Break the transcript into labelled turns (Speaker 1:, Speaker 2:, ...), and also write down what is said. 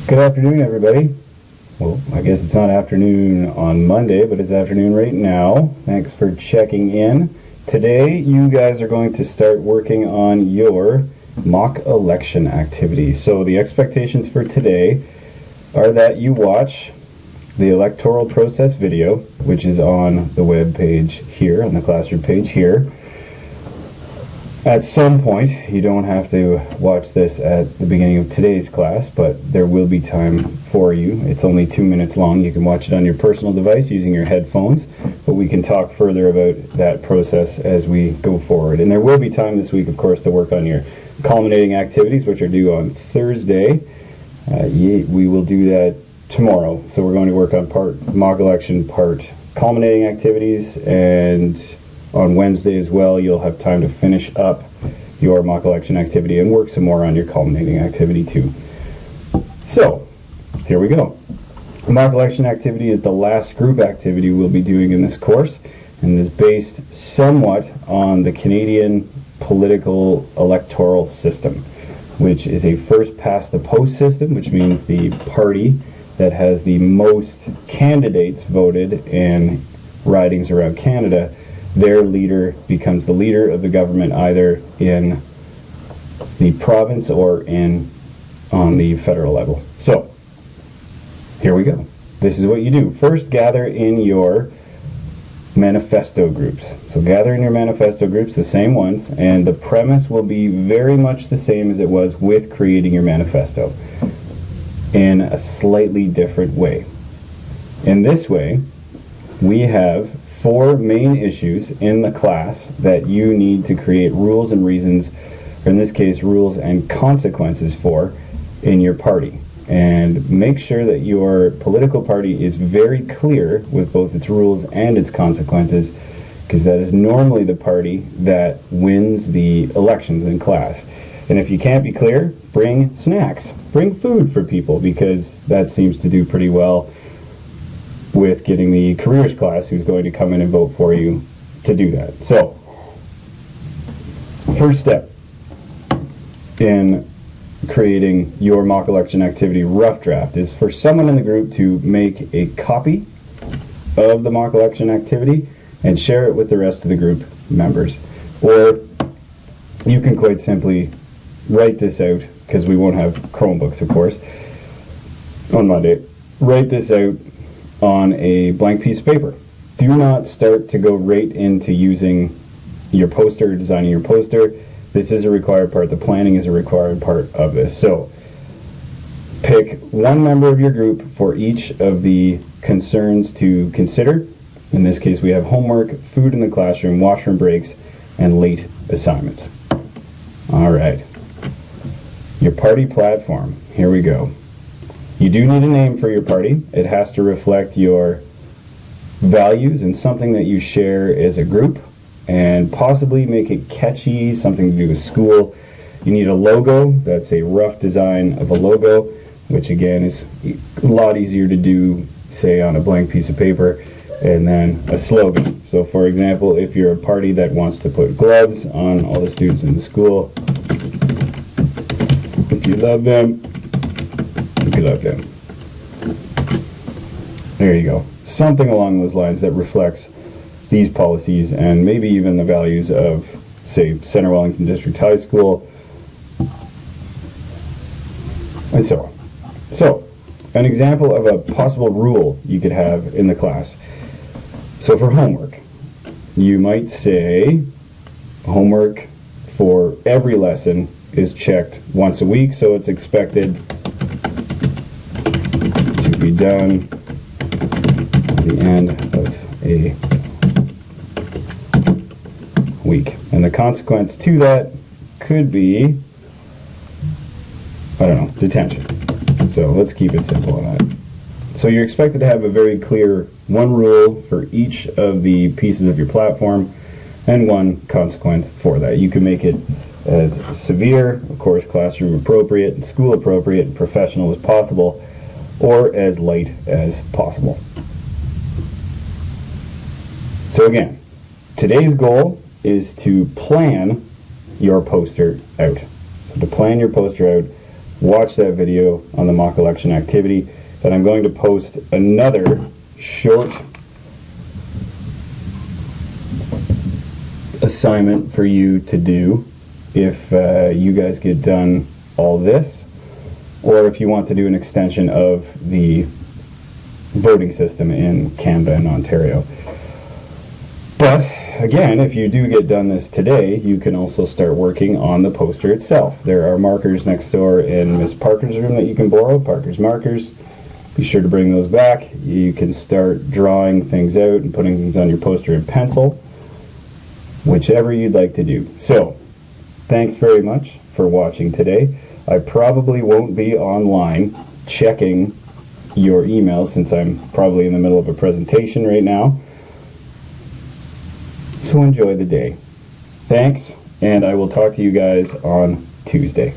Speaker 1: Good afternoon, everybody. Well, I guess it's not afternoon on Monday, but it's afternoon right now. Thanks for checking in. Today, you guys are going to start working on your mock election activity. So the expectations for today are that you watch the electoral process video, which is on the web page here, on the classroom page here. At some point, you don't have to watch this at the beginning of today's class, but there will be time for you. It's only 2 minutes long. You can watch it on your personal device using your headphones, but we can talk further about that process as we go forward. And there will be time this week, of course, to work on your culminating activities, which are due on Thursday. We will do that tomorrow. So we're going to work on part mock election, part culminating activities, and on Wednesday as well, you'll have time to finish up your mock election activity and work some more on your culminating activity too. So, here we go. The mock election activity is the last group activity we'll be doing in this course, and is based somewhat on the Canadian political electoral system, which is a first-past-the-post system, which means the party that has the most candidates voted in ridings around Canada, their leader becomes the leader of the government, either in the province or on the federal level. So, here we go. This is what you do. First, gather in your manifesto groups. So gather in your manifesto groups, the same ones, and the premise will be very much the same as it was with creating your manifesto, in a slightly different way. In this way, we have 4 main issues in the class that you need to create rules and reasons, or in this case, rules and consequences for in your party. And make sure that your political party is very clear with both its rules and its consequences, because that is normally the party that wins the elections in class. And if you can't be clear, bring snacks. Bring food for people, because that seems to do pretty well with getting the careers class who's going to come in and vote for you to do that. So, first step in creating your mock election activity rough draft is for someone in the group to make a copy of the mock election activity and share it with the rest of the group members. Or you can quite simply write this out, because we won't have Chromebooks, of course, on Monday. Write this out on a blank piece of paper. Do not start to go right into using your poster, designing your poster. This is a required part. The planning is a required part of this. So pick one member of your group for each of the concerns to consider. In this case, we have homework, food in the classroom, washroom breaks, and late assignments. All right. Your party platform. Here we go. You do need a name for your party. It has to reflect your values and something that you share as a group, and possibly make it catchy, something to do with school. You need a logo. That's a rough design of a logo, which again is a lot easier to do, say, on a blank piece of paper. And then a slogan. So for example, if you're a party that wants to put gloves on all the students in the school, if you love them, if you love them. There you go. Something along those lines that reflects these policies and maybe even the values of, say, Center Wellington District High School, and so on. So, an example of a possible rule you could have in the class. So for homework, you might say homework for every lesson is checked once a week, so it's expected to be done at the end of a week. And the consequence to that could be, I don't know, detention. So let's keep it simple on that. So you're expected to have a very clear one rule for each of the pieces of your platform and one consequence for that. You can make it as severe, of course, classroom appropriate, and school appropriate, and professional as possible, or as light as possible. So again, today's goal is to plan your poster out. So to plan your poster out, watch that video on the mock election activity, and I'm going to post another short assignment for you to do if you guys get done all this, or if you want to do an extension of the voting system in Canada and Ontario. But again, if you do get done this today, you can also start working on the poster itself. There are markers next door in Miss Parker's room that you can borrow, Parker's markers. Be sure to bring those back. You can start drawing things out and putting things on your poster in pencil, whichever you'd like to do. So, thanks very much for watching today. I probably won't be online checking your emails since I'm probably in the middle of a presentation right now. So enjoy the day. Thanks, and I will talk to you guys on Tuesday.